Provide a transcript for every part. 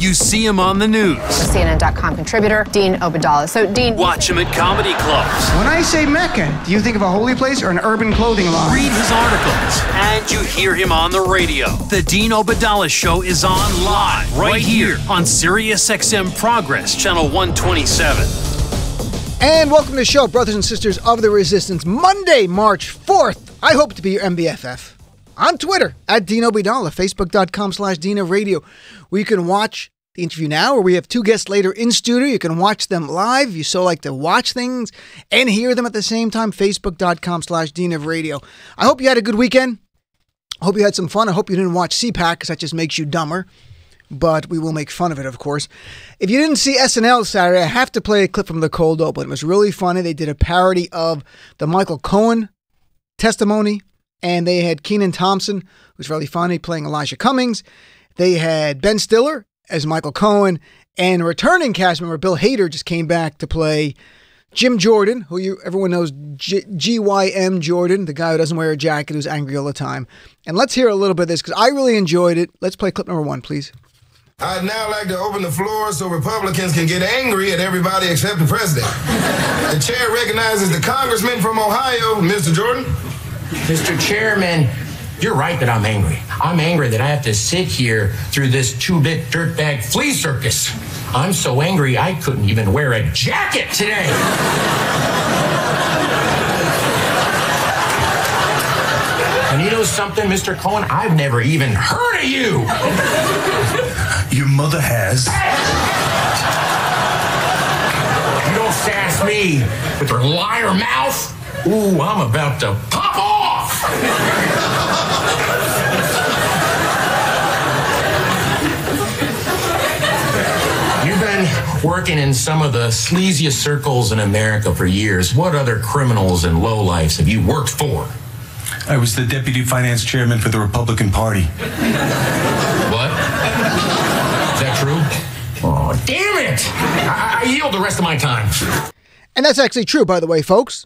You see him on the news. CNN.com contributor, Dean Obeidallah. So, Dean... Watch him at comedy clubs. When I say Mecca, do you think of a holy place or an urban clothing line? Read his articles. And you hear him on the radio. The Dean Obeidallah Show is on live right here on SiriusXM Progress, Channel 127. And welcome to the show, brothers and sisters of the resistance. Monday, March 4th. I hope to be your MBFF. On Twitter, at Dean Obeidallah, Facebook.com/DinaRadio, where you can watch the interview now, or we have two guests later in studio. You can watch them live if you so like to watch things and hear them at the same time. Facebook.com/DinaRadio. I hope you had a good weekend. I hope you had some fun. I hope you didn't watch CPAC, because that just makes you dumber. But we will make fun of it, of course. If you didn't see SNL Saturday, I have to play a clip from the cold open. It was really funny. They did a parody of the Michael Cohen testimony, and they had Kenan Thompson, who's really funny, playing Elijah Cummings. They had Ben Stiller as Michael Cohen, and a returning cast member, Bill Hader, just came back to play Jim Jordan, who everyone knows, GYM Jordan, the guy who doesn't wear a jacket, who's angry all the time. And let's hear a little bit of this, because I really enjoyed it. Let's play clip number 1, please. I'd now like to open the floor so Republicans can get angry at everybody except the president. The chair recognizes the congressman from Ohio, Mr. Jordan. Mr. Chairman, you're right that I'm angry. I'm angry that I have to sit here through this 2-bit dirtbag flea circus. I'm so angry I couldn't even wear a jacket today. And you know something, Mr. Cohen? I've never even heard of you. Your mother has. You don't sass me with your liar mouth. Ooh, I'm about to pop off. You've been working in some of the sleaziest circles in America for years. What other criminals and lowlifes have you worked for? I was the deputy finance chairman for the Republican Party. What? Is that true? Oh, damn it! I yield the rest of my time. And that's actually true, by the way, folks.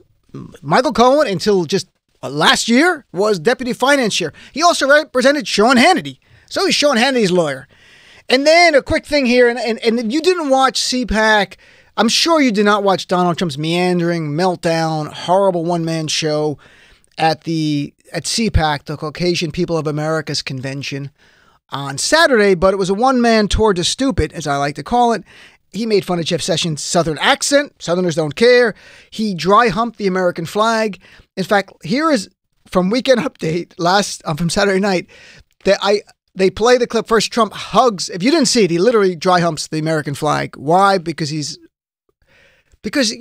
Michael Cohen, until just last year, was deputy finance chair. He also represented Sean Hannity. So he's Sean Hannity's lawyer. And then a quick thing here, and you didn't watch CPAC. I'm sure you did not watch Donald Trump's meandering, meltdown, horrible one-man show at CPAC, the Caucasian People of America's convention, on Saturday, but it was a one-man tour de stupid, as I like to call it. He made fun of Jeff Sessions' Southern accent. Southerners don't care. He dry humped the American flag. In fact, here is from Weekend Update from Saturday night that they play the clip. First, Trump hugs. If you didn't see it, he literally dry humps the American flag. Why? Because you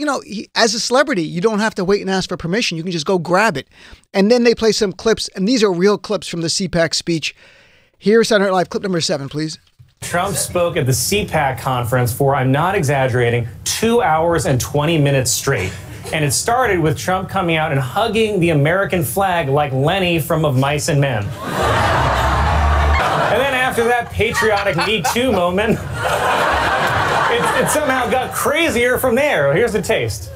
know, as a celebrity, you don't have to wait and ask for permission. You can just go grab it. And then they play some clips, and these are real clips from the CPAC speech. Here's Saturday Night Live clip number 7, please. Trump spoke at the CPAC conference for, I'm not exaggerating, 2 hours and 20 minutes straight. And it started with Trump coming out and hugging the American flag like Lenny from Of Mice and Men. And then after that patriotic Me Too moment, it somehow got crazier from there. Here's the taste.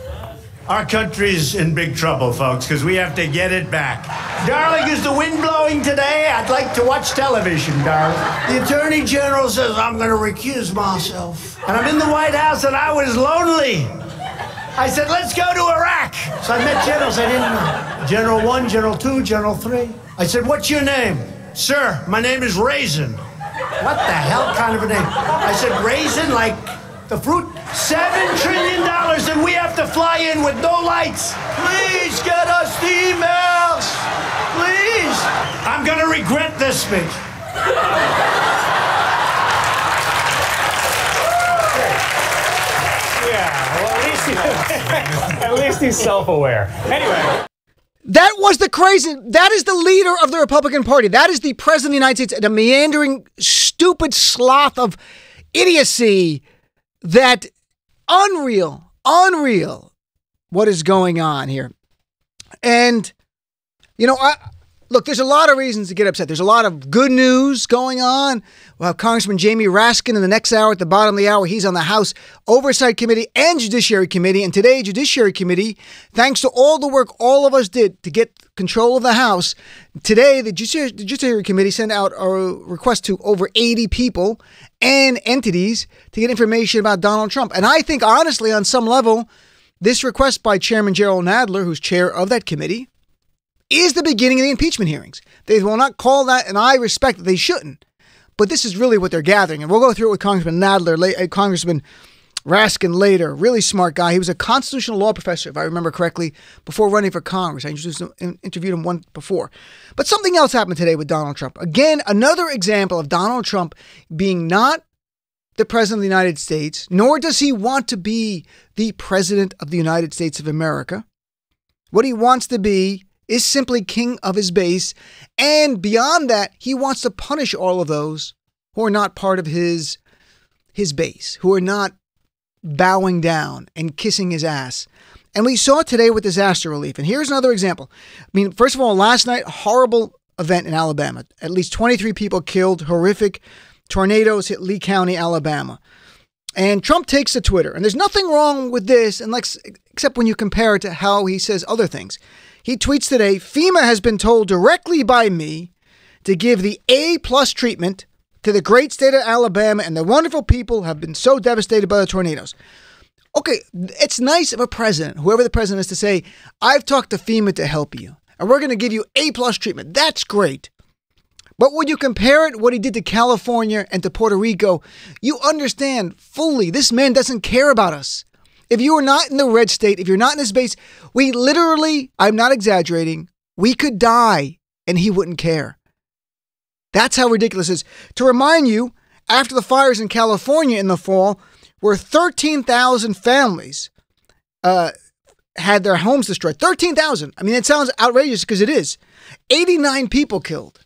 Our country's in big trouble, folks, because we have to get it back. Darling, is the wind blowing today? I'd like to watch television, darling. The Attorney General says I'm going to recuse myself. And I'm in the White House and I was lonely. I said, let's go to Iraq. So I met generals I didn't know. General 1, General 2, General 3. I said, what's your name? Sir, my name is Raisin. What the hell kind of a name? I said, Raisin, like the fruit? $7 trillion, and we have to fly in with no lights. Please get us the emails. Please. I'm going to regret this speech. Yeah, well, at least he's self-aware. Anyway. That was the crazy. That is the leader of the Republican Party. That is the president of the United States, the meandering, stupid sloth of idiocy. That unreal what is going on here. And, you know, Look, there's a lot of reasons to get upset. There's a lot of good news going on. We'll have Congressman Jamie Raskin in the next hour at the bottom of the hour. He's on the House Oversight Committee and Judiciary Committee. And today, Judiciary Committee, thanks to all the work all of us did to get control of the House, today the Judiciary Committee sent out a request to over 80 people and entities to get information about Donald Trump. And I think, honestly, on some level, this request by Chairman Jerrold Nadler, who's chair of that committee, is the beginning of the impeachment hearings. They will not call that, and I respect that they shouldn't. But this is really what they're gathering. And we'll go through it with Congressman Nadler, Congressman Raskin later. Really smart guy. He was a constitutional law professor, if I remember correctly, before running for Congress. I interviewed him once before. But something else happened today with Donald Trump. Again, another example of Donald Trump being not the president of the United States, nor does he want to be the president of the United States of America. What he wants to be is simply king of his base. And beyond that, he wants to punish all of those who are not part of his base, who are not bowing down and kissing his ass. And we saw today with disaster relief. And here's another example. I mean, first of all, last night, horrible event in Alabama. At least 23 people killed. Horrific tornadoes hit Lee County, Alabama. And Trump takes to Twitter. And there's nothing wrong with this, except when you compare it to how he says other things. He tweets today, FEMA has been told directly by me to give the A+ treatment to the great state of Alabama, and the wonderful people have been so devastated by the tornadoes. Okay, it's nice of a president, whoever the president is, to say, I've talked to FEMA to help you, and we're going to give you A+ treatment. That's great. But when you compare it, what he did to California and to Puerto Rico, you understand fully this man doesn't care about us. If you are not in the red state, if you're not in his base, we literally, I'm not exaggerating, we could die and he wouldn't care. That's how ridiculous it is. To remind you, after the fires in California in the fall, where 13,000 families had their homes destroyed. 13,000. I mean, it sounds outrageous because it is. 89 people killed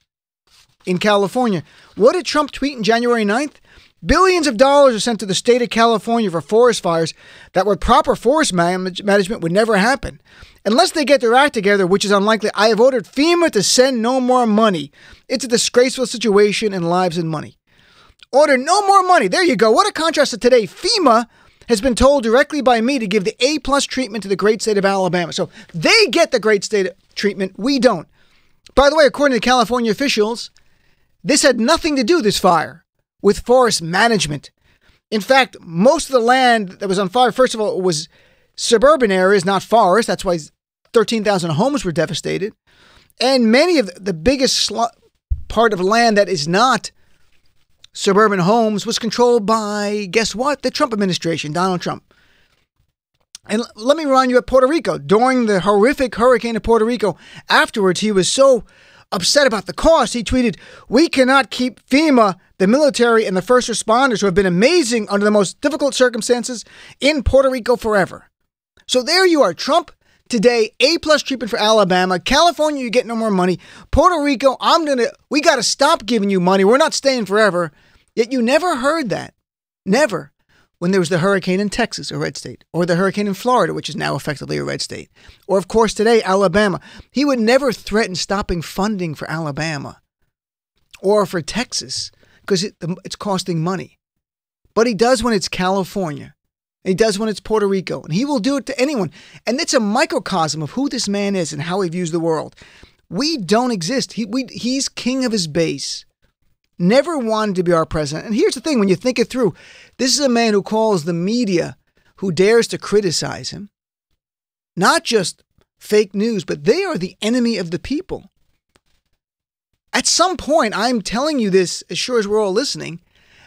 in California. What did Trump tweet on January 9th? Billions of dollars are sent to the state of California for forest fires that with proper forest management would never happen. Unless they get their act together, which is unlikely, I have ordered FEMA to send no more money. It's a disgraceful situation in lives and money. Order no more money. There you go. What a contrast to today. FEMA has been told directly by me to give the A+ treatment to the great state of Alabama. So they get the great state treatment. We don't. By the way, according to California officials, this had nothing to do, this fire, with forest management. In fact, most of the land that was on fire, first of all, it was suburban areas, not forest. That's why 13,000 homes were devastated. And many of the biggest part of land that is not suburban homes was controlled by, guess what? The Trump administration, Donald Trump. And let me remind you at Puerto Rico, during the horrific hurricane of Puerto Rico, afterwards, he was so upset about the cost, he tweeted, we cannot keep FEMA, the military, and the first responders who have been amazing under the most difficult circumstances in Puerto Rico forever. So there you are, Trump today, A+ treatment for Alabama. California, you get no more money. Puerto Rico, we got to stop giving you money. We're not staying forever. Yet you never heard that. Never. When there was the hurricane in Texas, a red state, or the hurricane in Florida, which is now effectively a red state, or of course today, Alabama. He would never threaten stopping funding for Alabama or for Texas because it's costing money. But he does when it's California. He does when it's Puerto Rico, and he will do it to anyone. And it's a microcosm of who this man is and how he views the world. We don't exist. He's king of his base. Never wanted to be our president. And here's the thing, when you think it through, this is a man who calls the media who dares to criticize him, not just fake news, but they are the enemy of the people. At some point, I'm telling you this as sure as we're all listening,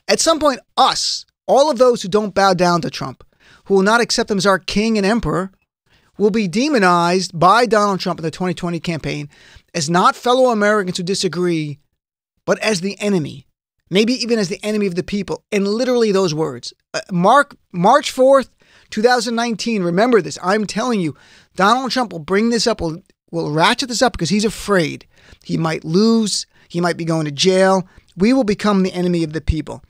at some point, us, all of those who don't bow down to Trump, who will not accept him as our king and emperor, will be demonized by Donald Trump in the 2020 campaign as not fellow Americans who disagree, but as the enemy, maybe even as the enemy of the people. And literally those words. March 4th, 2019. Remember this. I'm telling you, Donald Trump will bring this up, will ratchet this up because he's afraid. He might lose. He might be going to jail. We will become the enemy of the people.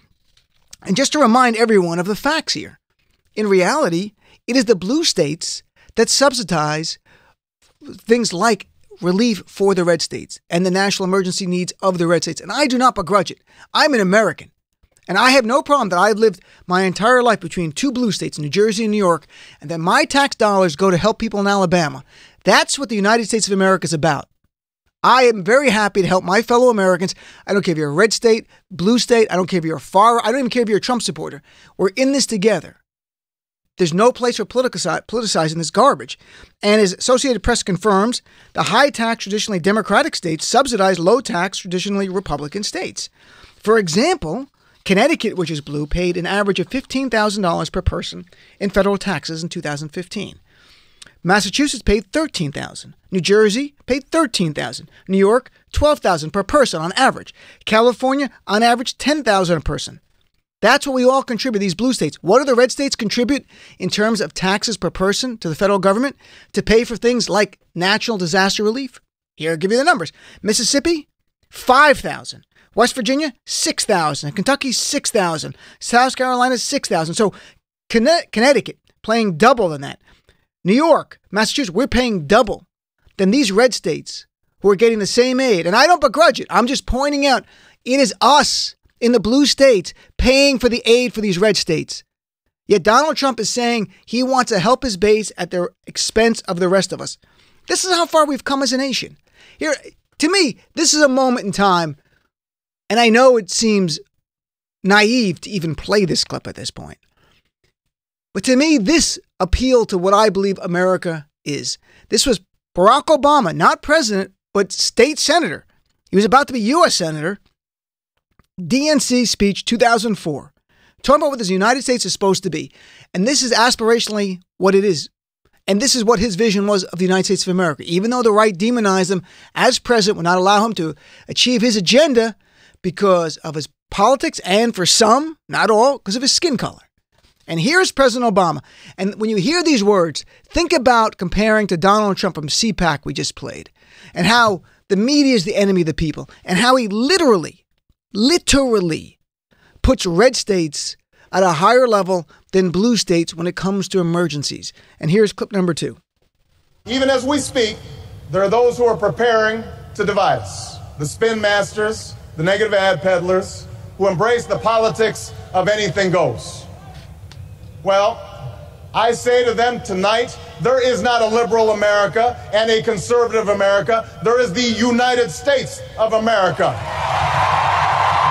And just to remind everyone of the facts here, in reality, it is the blue states that subsidize things like relief for the red states and the national emergency needs of the red states. And I do not begrudge it. I'm an American. And I have no problem that I've lived my entire life between two blue states, New Jersey and New York, and that my tax dollars go to help people in Alabama. That's what the United States of America is about. I am very happy to help my fellow Americans. I don't care if you're a red state, blue state. I don't care if you're I don't even care if you're a Trump supporter. We're in this together. There's no place for politicizing this garbage. And as Associated Press confirms, the high-tax, traditionally Democratic states subsidize low-tax, traditionally Republican states. For example, Connecticut, which is blue, paid an average of $15,000 per person in federal taxes in 2015. Massachusetts paid $13,000. New Jersey paid $13,000. New York, $12,000 per person on average. California, on average, $10,000 a person. That's what we all contribute, these blue states. What do the red states contribute in terms of taxes per person to the federal government to pay for things like natural disaster relief? Here, I'll give you the numbers. Mississippi, $5,000. West Virginia, $6,000. Kentucky, $6,000. South Carolina, $6,000. So Connecticut paying double than that. New York, Massachusetts, we're paying double than these red states who are getting the same aid. And I don't begrudge it. I'm just pointing out it is us in the blue states paying for the aid for these red states. Yet Donald Trump is saying he wants to help his base at the expense of the rest of us. This is how far we've come as a nation. Here, to me, this is a moment in time, and I know it seems naive to even play this clip at this point. But to me, this appealed to what I believe America is. This was Barack Obama, not president, but state senator. He was about to be U.S. senator. DNC speech 2004. Talking about what the United States is supposed to be. And this is aspirationally what it is. And this is what his vision was of the United States of America. Even though the right demonized him as president, would not allow him to achieve his agenda because of his politics and for some, not all, because of his skin color. And here's President Obama. And when you hear these words, think about comparing to Donald Trump from CPAC we just played and how the media is the enemy of the people and how he literally puts red states at a higher level than blue states when it comes to emergencies. And here's clip number 2. Even as we speak, there are those who are preparing to divide us. The spin masters, the negative ad peddlers, who embrace the politics of anything goes. Well, I say to them tonight, there is not a liberal America and a conservative America. There is the United States of America.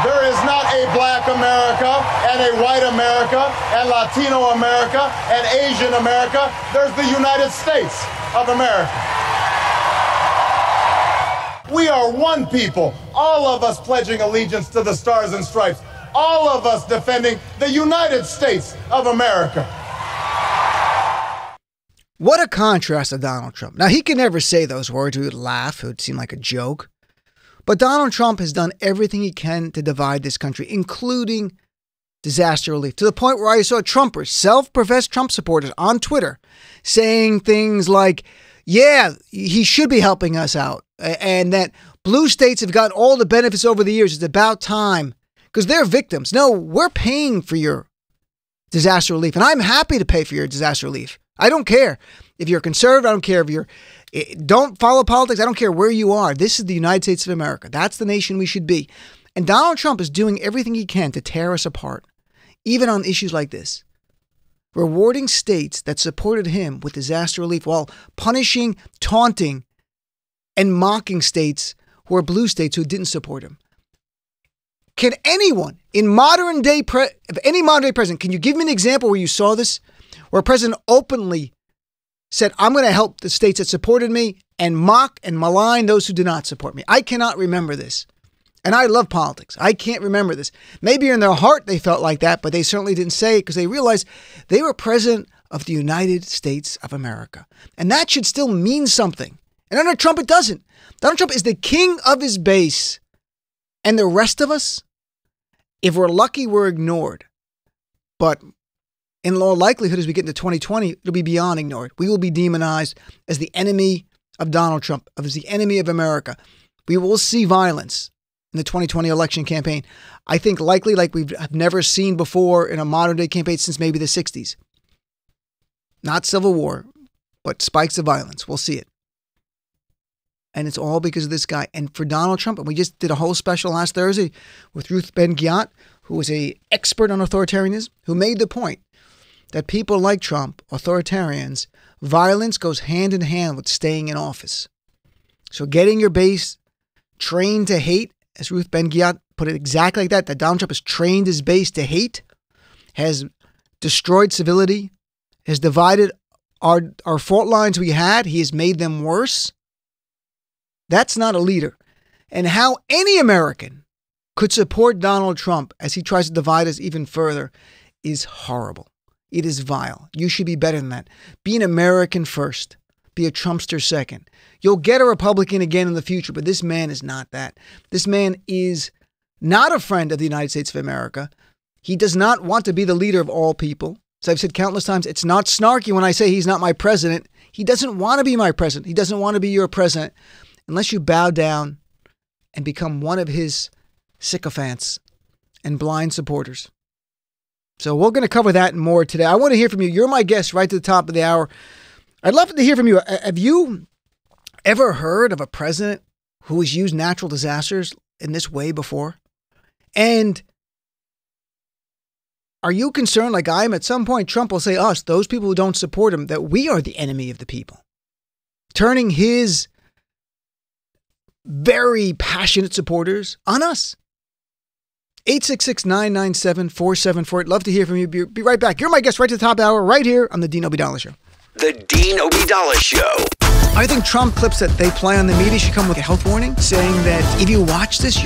There is not a black America and a white America and Latino America and Asian America. There's the United States of America. We are one people, all of us pledging allegiance to the Stars and Stripes, all of us defending the United States of America. What a contrast to Donald Trump. Now, he could never say those words. We would laugh. It would seem like a joke. But Donald Trump has done everything he can to divide this country, including disaster relief, to the point where I saw Trumpers, self-professed Trump supporters on Twitter, saying things like, yeah, he should be helping us out, and that blue states have gotten all the benefits over the years. It's about time, because they're victims. No, we're paying for your disaster relief, and I'm happy to pay for your disaster relief. I don't care if you're conservative. I don't care if you're don't follow politics. I don't care where you are. This is the United States of America. That's the nation we should be. And Donald Trump is doing everything he can to tear us apart, even on issues like this. Rewarding states that supported him with disaster relief while punishing, taunting, and mocking states who are blue states who didn't support him. Can anyone in modern day, any modern day president, can you give me an example where you saw this? Where a president openly said, I'm going to help the states that supported me and mock and malign those who did not support me. I cannot remember this. And I love politics. I can't remember this. Maybe in their heart they felt like that, but they certainly didn't say it because they realized they were president of the United States of America. And that should still mean something. And under Trump, it doesn't. Donald Trump is the king of his base. And the rest of us, if we're lucky, we're ignored. But in all likelihood, as we get into 2020, it'll be beyond ignored. We will be demonized as the enemy of Donald Trump, as the enemy of America. We will see violence in the 2020 election campaign. I think likely like we've never seen before in a modern day campaign since maybe the 60s. Not civil war, but spikes of violence. We'll see it. And it's all because of this guy. And for Donald Trump, and we just did a whole special last Thursday with Ruth Ben-Ghiat, who was an expert on authoritarianism, who made the point that people like Trump, authoritarians, violence goes hand in hand with staying in office. So getting your base trained to hate, as Ruth Ben-Ghiat put it exactly like that Donald Trump has trained his base to hate, has destroyed civility, has divided our fault lines we had. He has made them worse. That's not a leader. And how any American could support Donald Trump as he tries to divide us even further is horrible. It is vile. You should be better than that. Be an American first. Be a Trumpster second. You'll get a Republican again in the future, but this man is not that. This man is not a friend of the United States of America. He does not want to be the leader of all people. As I've said countless times, it's not snarky when I say he's not my president. He doesn't want to be my president. He doesn't want to be your president unless you bow down and become one of his sycophants and blind supporters. So we're going to cover that and more today. I want to hear from you. You're my guest right to the top of the hour. I'd love to hear from you. Have you ever heard of a president who has used natural disasters in this way before? And are you concerned, like I am, at some point Trump will say us, those people who don't support him, that we are the enemy of the people, turning his very passionate supporters on us? 866-997-4748. Love to hear from you. Be right back. You're my guest right to the top of the hour, right here on the Dean Obeidallah Show. The Dean Obeidallah Show. I think Trump clips that they play on the media should come with a health warning saying that if you watch this,